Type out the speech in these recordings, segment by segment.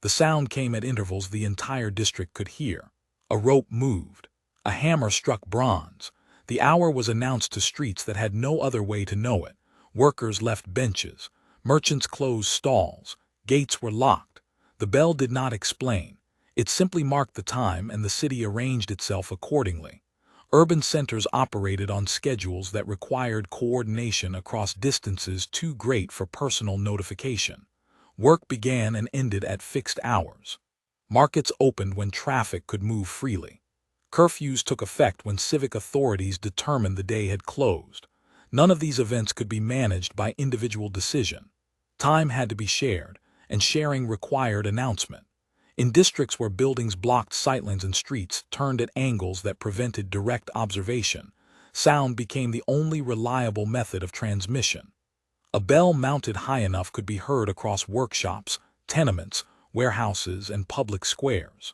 The sound came at intervals the entire district could hear. A rope moved. A hammer struck bronze. The hour was announced to streets that had no other way to know it. Workers left benches. Merchants closed stalls. Gates were locked. The bell did not explain. It simply marked the time, and the city arranged itself accordingly. Urban centers operated on schedules that required coordination across distances too great for personal notification. Work began and ended at fixed hours. Markets opened when traffic could move freely. Curfews took effect when civic authorities determined the day had closed. None of these events could be managed by individual decision. Time had to be shared, and sharing required announcement. In districts where buildings blocked sightlines and streets turned at angles that prevented direct observation, sound became the only reliable method of transmission. A bell mounted high enough could be heard across workshops, tenements, warehouses, and public squares.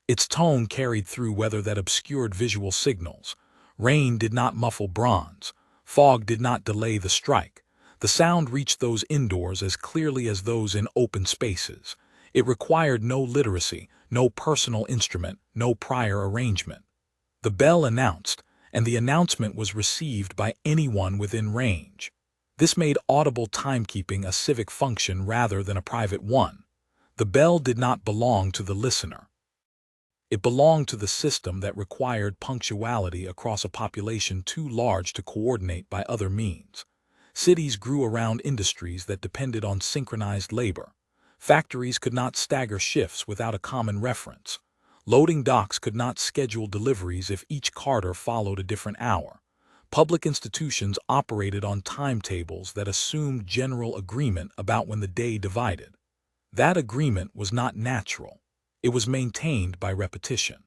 Its tone carried through weather that obscured visual signals. Rain did not muffle bronze. Fog did not delay the strike. The sound reached those indoors as clearly as those in open spaces. It required no literacy, no personal instrument, no prior arrangement. The bell announced, and the announcement was received by anyone within range. This made audible timekeeping a civic function rather than a private one. The bell did not belong to the listener. It belonged to the system that required punctuality across a population too large to coordinate by other means. Cities grew around industries that depended on synchronized labor. Factories could not stagger shifts without a common reference. Loading docks could not schedule deliveries if each carter followed a different hour. Public institutions operated on timetables that assumed general agreement about when the day divided. That agreement was not natural. It was maintained by repetition.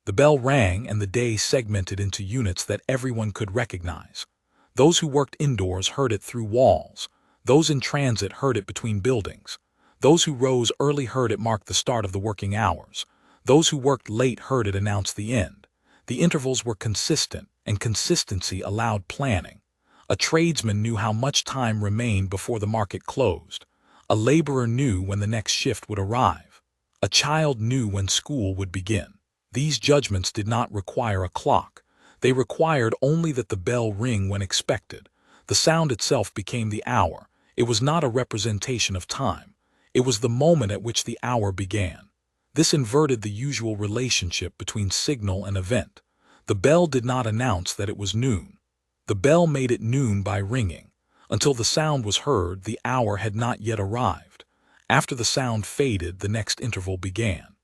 The bell rang and the day segmented into units that everyone could recognize. Those who worked indoors heard it through walls. Those in transit heard it between buildings. Those who rose early heard it mark the start of the working hours. Those who worked late heard it announce the end. The intervals were consistent, and consistency allowed planning. A tradesman knew how much time remained before the market closed. A laborer knew when the next shift would arrive. A child knew when school would begin. These judgments did not require a clock. They required only that the bell ring when expected. The sound itself became the hour. It was not a representation of time. It was the moment at which the hour began. This inverted the usual relationship between signal and event. The bell did not announce that it was noon. The bell made it noon by ringing. Until the sound was heard, the hour had not yet arrived. After the sound faded, the next interval began.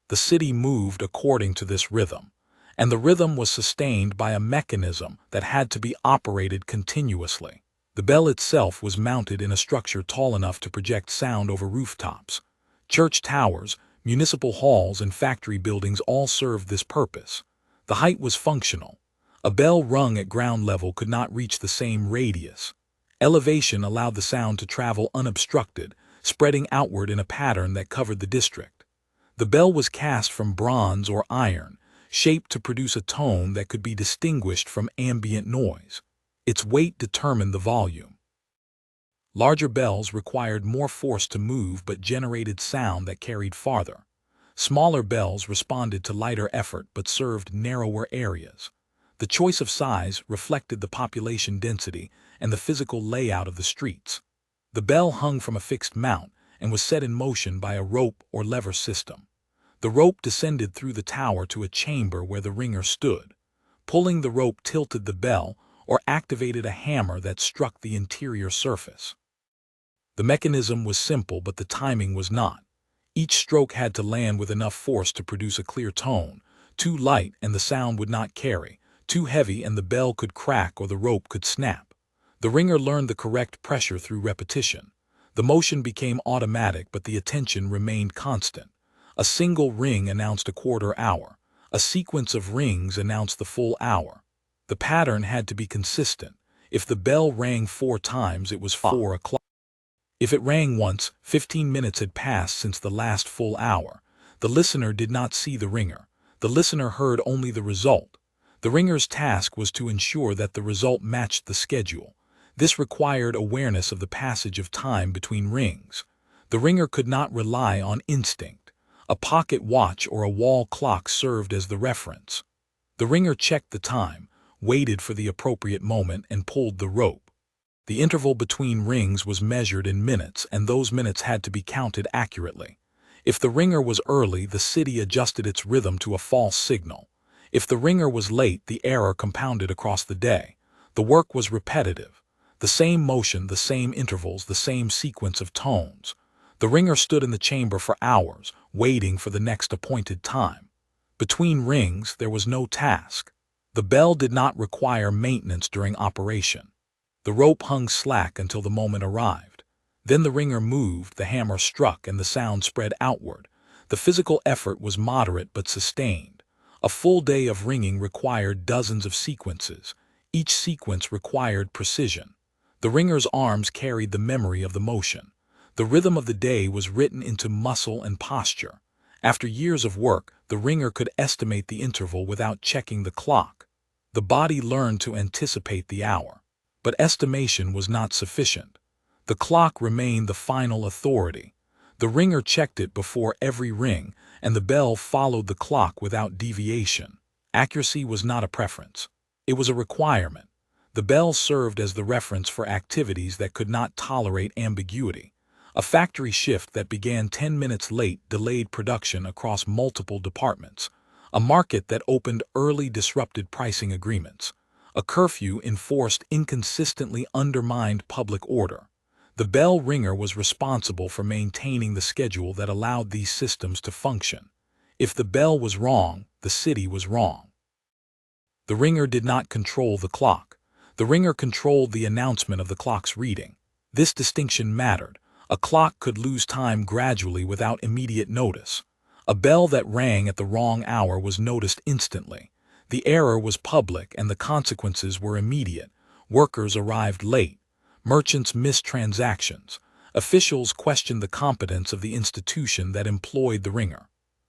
The city moved according to this rhythm, and the rhythm was sustained by a mechanism that had to be operated continuously. The bell itself was mounted in a structure tall enough to project sound over rooftops. Church towers, municipal halls, and factory buildings all served this purpose. The height was functional. A bell rung at ground level could not reach the same radius. Elevation allowed the sound to travel unobstructed, spreading outward in a pattern that covered the district. The bell was cast from bronze or iron, shaped to produce a tone that could be distinguished from ambient noise. Its weight determined the volume. Larger bells required more force to move but generated sound that carried farther. Smaller bells responded to lighter effort but served narrower areas. The choice of size reflected the population density and the physical layout of the streets. The bell hung from a fixed mount and was set in motion by a rope or lever system. The rope descended through the tower to a chamber where the ringer stood. Pulling the rope tilted the bell or activated a hammer that struck the interior surface. The mechanism was simple, but the timing was not. Each stroke had to land with enough force to produce a clear tone. Too light and the sound would not carry. Too heavy and the bell could crack or the rope could snap. The ringer learned the correct pressure through repetition. The motion became automatic, but the attention remained constant. A single ring announced a quarter hour. A sequence of rings announced the full hour. The pattern had to be consistent. If the bell rang 4 times, it was 4 o'clock. If it rang once, 15 minutes had passed since the last full hour. The listener did not see the ringer. The listener heard only the result. The ringer's task was to ensure that the result matched the schedule. This required awareness of the passage of time between rings. The ringer could not rely on instinct. A pocket watch or a wall clock served as the reference. The ringer checked the time, waited for the appropriate moment, and pulled the rope. The interval between rings was measured in minutes, and those minutes had to be counted accurately. If the ringer was early, the city adjusted its rhythm to a false signal. If the ringer was late, the error compounded across the day. The work was repetitive. The same motion, the same intervals, the same sequence of tones. The ringer stood in the chamber for hours, waiting for the next appointed time. Between rings, there was no task. The bell did not require maintenance during operation. The rope hung slack until the moment arrived. Then the ringer moved, the hammer struck, and the sound spread outward. The physical effort was moderate but sustained. A full day of ringing required dozens of sequences. Each sequence required precision. The ringer's arms carried the memory of the motion. The rhythm of the day was written into muscle and posture. After years of work, the ringer could estimate the interval without checking the clock. The body learned to anticipate the hour. But estimation was not sufficient. The clock remained the final authority. The ringer checked it before every ring, and the bell followed the clock without deviation. Accuracy was not a preference. It was a requirement. The bell served as the reference for activities that could not tolerate ambiguity. A factory shift that began 10 minutes late delayed production across multiple departments. A market that opened early disrupted pricing agreements. A curfew enforced inconsistently undermined public order. The bell ringer was responsible for maintaining the schedule that allowed these systems to function. If the bell was wrong, the city was wrong. The ringer did not control the clock. The ringer controlled the announcement of the clock's reading. This distinction mattered. A clock could lose time gradually without immediate notice. A bell that rang at the wrong hour was noticed instantly. The error was public and the consequences were immediate. Workers arrived late. Merchants missed transactions. Officials questioned the competence of the institution that employed the ringer.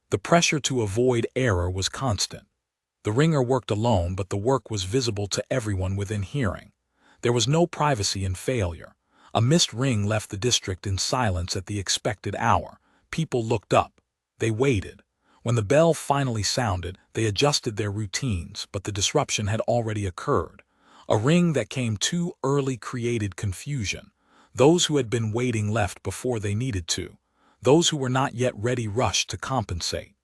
The pressure to avoid error was constant. The ringer worked alone, but the work was visible to everyone within hearing. There was no privacy in failure. A missed ring left the district in silence at the expected hour. People looked up. They waited. When the bell finally sounded, they adjusted their routines, but the disruption had already occurred. A ring that came too early created confusion. Those who had been waiting left before they needed to. Those who were not yet ready rushed to compensate.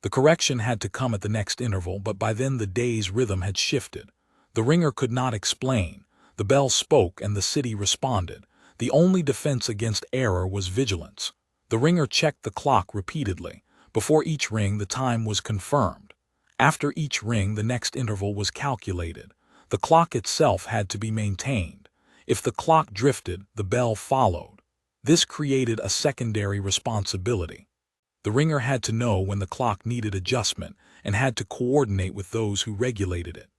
The correction had to come at the next interval, but by then the day's rhythm had shifted. The ringer could not explain. The bell spoke and the city responded. The only defense against error was vigilance. The ringer checked the clock repeatedly. Before each ring, the time was confirmed. After each ring, the next interval was calculated. The clock itself had to be maintained. If the clock drifted, the bell followed. This created a secondary responsibility. The ringer had to know when the clock needed adjustment and had to coordinate with those who regulated it.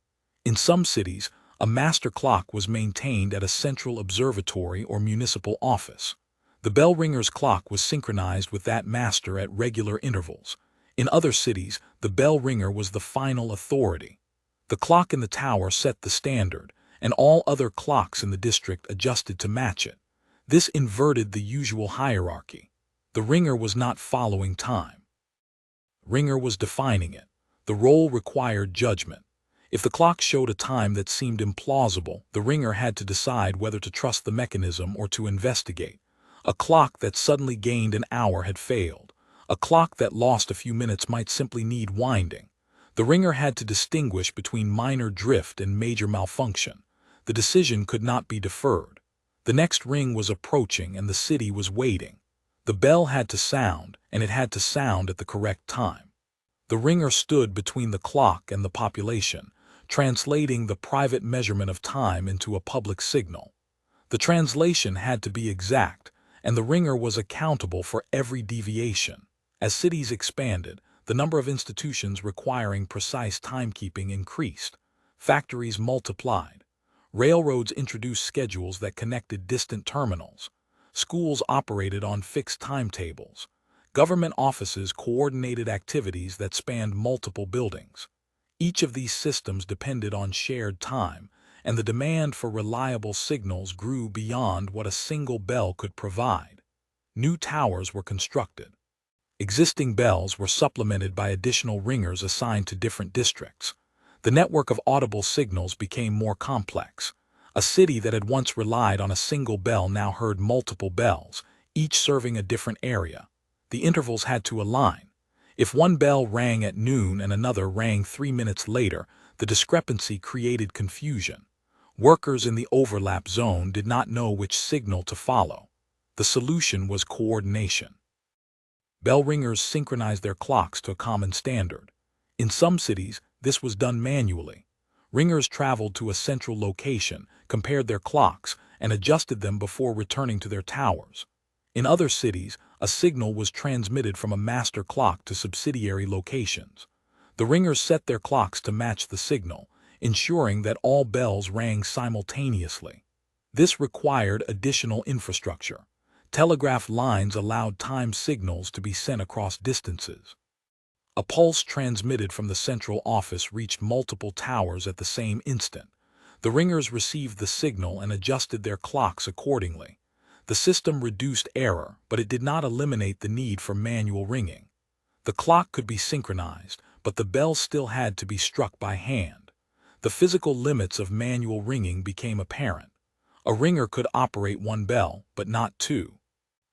In some cities, a master clock was maintained at a central observatory or municipal office. The bell ringer's clock was synchronized with that master at regular intervals. In other cities, the bell ringer was the final authority. The clock in the tower set the standard, and all other clocks in the district adjusted to match it. This inverted the usual hierarchy. The ringer was not following time. Ringer was defining it. The role required judgment. If the clock showed a time that seemed implausible, the ringer had to decide whether to trust the mechanism or to investigate. A clock that suddenly gained an hour had failed. A clock that lost a few minutes might simply need winding. The ringer had to distinguish between minor drift and major malfunction. The decision could not be deferred. The next ring was approaching and the city was waiting. The bell had to sound, and it had to sound at the correct time. The ringer stood between the clock and the population, translating the private measurement of time into a public signal. The translation had to be exact, and the ringer was accountable for every deviation. As cities expanded, the number of institutions requiring precise timekeeping increased. Factories multiplied. Railroads introduced schedules that connected distant terminals. Schools operated on fixed timetables. Government offices coordinated activities that spanned multiple buildings. Each of these systems depended on shared time, and the demand for reliable signals grew beyond what a single bell could provide. New towers were constructed. Existing bells were supplemented by additional ringers assigned to different districts. The network of audible signals became more complex. A city that had once relied on a single bell now heard multiple bells, each serving a different area. The intervals had to align. If one bell rang at noon and another rang 3 minutes later, the discrepancy created confusion. Workers in the overlap zone did not know which signal to follow. The solution was coordination. Bell ringers synchronized their clocks to a common standard. In some cities, this was done manually. Ringers traveled to a central location, compared their clocks, and adjusted them before returning to their towers. In other cities, a signal was transmitted from a master clock to subsidiary locations. The ringers set their clocks to match the signal, ensuring that all bells rang simultaneously. This required additional infrastructure. Telegraph lines allowed time signals to be sent across distances. A pulse transmitted from the central office reached multiple towers at the same instant. The ringers received the signal and adjusted their clocks accordingly. The system reduced error, but it did not eliminate the need for manual ringing. The clock could be synchronized, but the bell still had to be struck by hand. The physical limits of manual ringing became apparent. A ringer could operate one bell, but not two.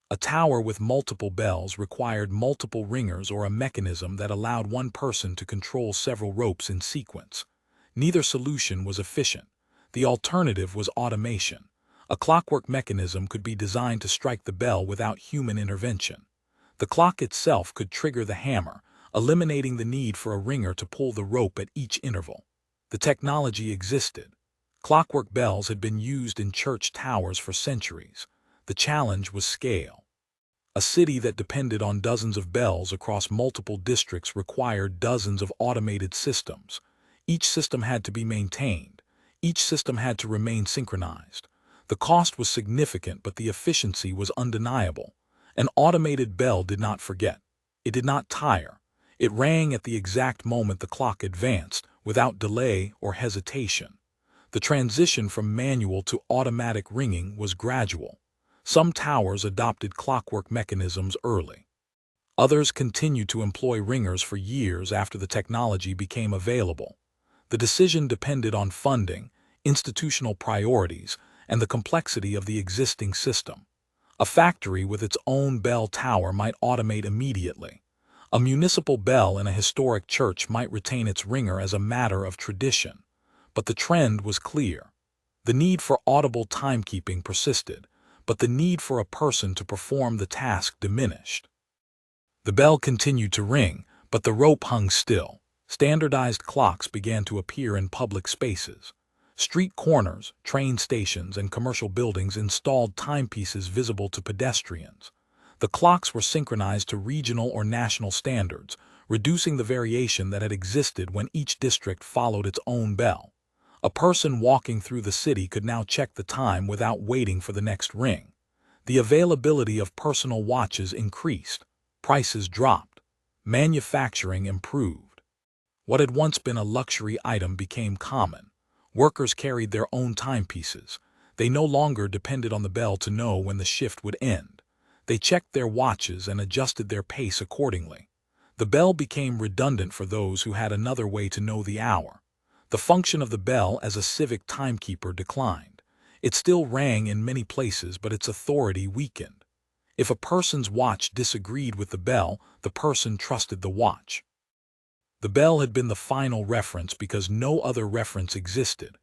A tower with multiple bells required multiple ringers or a mechanism that allowed one person to control several ropes in sequence. Neither solution was efficient. The alternative was automation. A clockwork mechanism could be designed to strike the bell without human intervention. The clock itself could trigger the hammer, eliminating the need for a ringer to pull the rope at each interval. The technology existed. Clockwork bells had been used in church towers for centuries. The challenge was scale. A city that depended on dozens of bells across multiple districts required dozens of automated systems. Each system had to be maintained. Each system had to remain synchronized. The cost was significant, but the efficiency was undeniable. An automated bell did not forget. It did not tire. It rang at the exact moment the clock advanced, without delay or hesitation. The transition from manual to automatic ringing was gradual. Some towers adopted clockwork mechanisms early. Others continued to employ ringers for years after the technology became available. The decision depended on funding, institutional priorities, and the complexity of the existing system. A factory with its own bell tower might automate immediately. A municipal bell in a historic church might retain its ringer as a matter of tradition. But the trend was clear. The need for audible timekeeping persisted, but the need for a person to perform the task diminished. The bell continued to ring, but the rope hung still. Standardized clocks began to appear in public spaces. Street corners, train stations, and commercial buildings installed timepieces visible to pedestrians. The clocks were synchronized to regional or national standards, reducing the variation that had existed when each district followed its own bell. A person walking through the city could now check the time without waiting for the next ring. The availability of personal watches increased. Prices dropped. Manufacturing improved. What had once been a luxury item became common. Workers carried their own timepieces. They no longer depended on the bell to know when the shift would end. They checked their watches and adjusted their pace accordingly. The bell became redundant for those who had another way to know the hour. The function of the bell as a civic timekeeper declined. It still rang in many places, but its authority weakened. If a person's watch disagreed with the bell, the person trusted the watch. The bell had been the final reference because no other reference existed.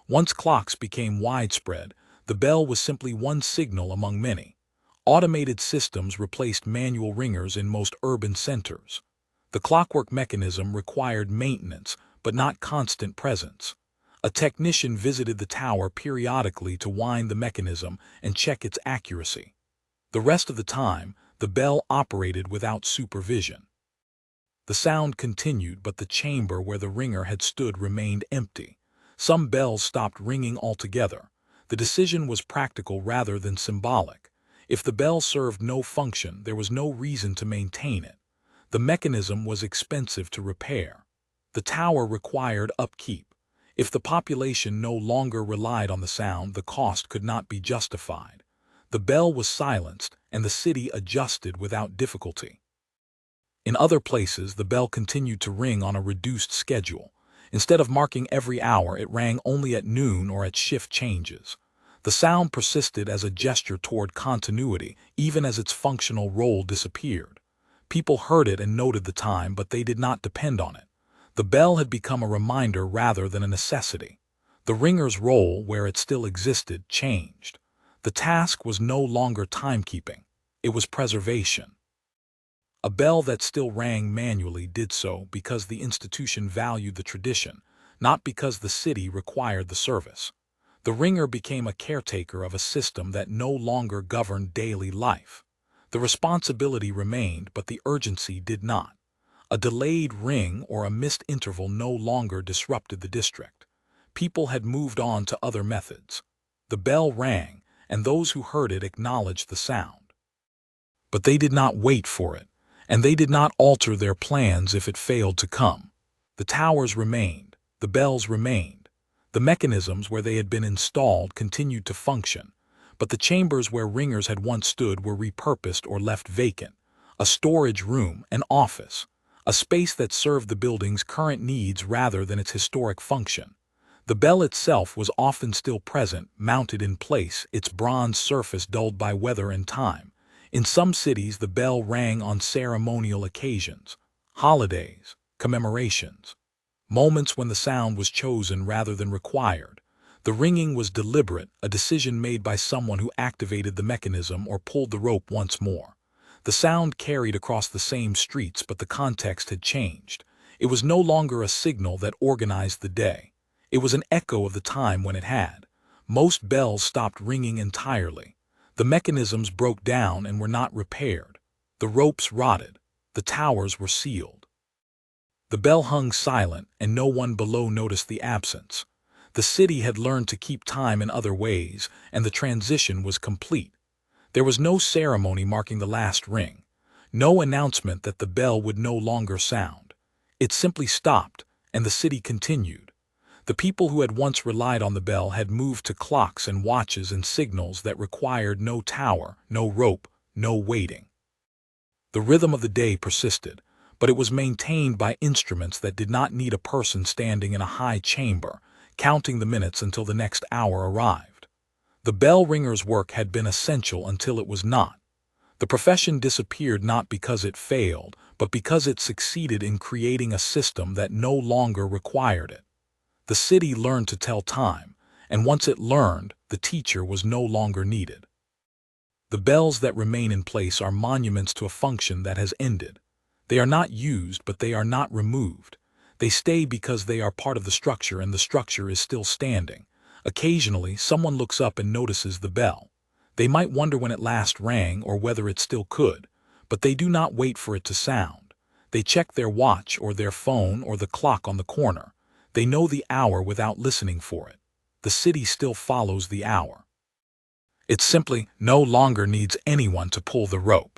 Once clocks became widespread, the bell was simply one signal among many. Automated systems replaced manual ringers in most urban centers. The clockwork mechanism required maintenance, but not constant presence. A technician visited the tower periodically to wind the mechanism and check its accuracy. The rest of the time, the bell operated without supervision. The sound continued, but the chamber where the ringer had stood remained empty. Some bells stopped ringing altogether. The decision was practical rather than symbolic. If the bell served no function, there was no reason to maintain it. The mechanism was expensive to repair. The tower required upkeep. If the population no longer relied on the sound, the cost could not be justified. The bell was silenced, and the city adjusted without difficulty. In other places, the bell continued to ring on a reduced schedule. Instead of marking every hour, it rang only at noon or at shift changes. The sound persisted as a gesture toward continuity, even as its functional role disappeared. People heard it and noted the time, but they did not depend on it. The bell had become a reminder rather than a necessity. The ringer's role, where it still existed, changed. The task was no longer timekeeping. It was preservation. A bell that still rang manually did so because the institution valued the tradition, not because the city required the service. The ringer became a caretaker of a system that no longer governed daily life. The responsibility remained, but the urgency did not. A delayed ring or a missed interval no longer disrupted the district. People had moved on to other methods. The bell rang, and those who heard it acknowledged the sound. But they did not wait for it, and they did not alter their plans if it failed to come. The towers remained, the bells remained. The mechanisms where they had been installed continued to function, but the chambers where ringers had once stood were repurposed or left vacant. A storage room, an office, a space that served the building's current needs rather than its historic function. The bell itself was often still present, mounted in place, its bronze surface dulled by weather and time. In some cities, the bell rang on ceremonial occasions, holidays, commemorations, moments when the sound was chosen rather than required. The ringing was deliberate, a decision made by someone who activated the mechanism or pulled the rope once more. The sound carried across the same streets, but the context had changed. It was no longer a signal that organized the day. It was an echo of the time when it had. Most bells stopped ringing entirely. The mechanisms broke down and were not repaired. The ropes rotted. The towers were sealed. The bell hung silent, and no one below noticed the absence. The city had learned to keep time in other ways, and the transition was complete. There was no ceremony marking the last ring, no announcement that the bell would no longer sound. It simply stopped, and the city continued. The people who had once relied on the bell had moved to clocks and watches and signals that required no tower, no rope, no waiting. The rhythm of the day persisted, but it was maintained by instruments that did not need a person standing in a high chamber, counting the minutes until the next hour arrived. The bell ringer's work had been essential until it was not. The profession disappeared not because it failed, but because it succeeded in creating a system that no longer required it. The city learned to tell time, and once it learned, the teacher was no longer needed. The bells that remain in place are monuments to a function that has ended. They are not used, but they are not removed. They stay because they are part of the structure, and the structure is still standing. Occasionally, someone looks up and notices the bell. They might wonder when it last rang or whether it still could, but they do not wait for it to sound. They check their watch or their phone or the clock on the corner. They know the hour without listening for it. The city still follows the hour. It simply no longer needs anyone to pull the rope.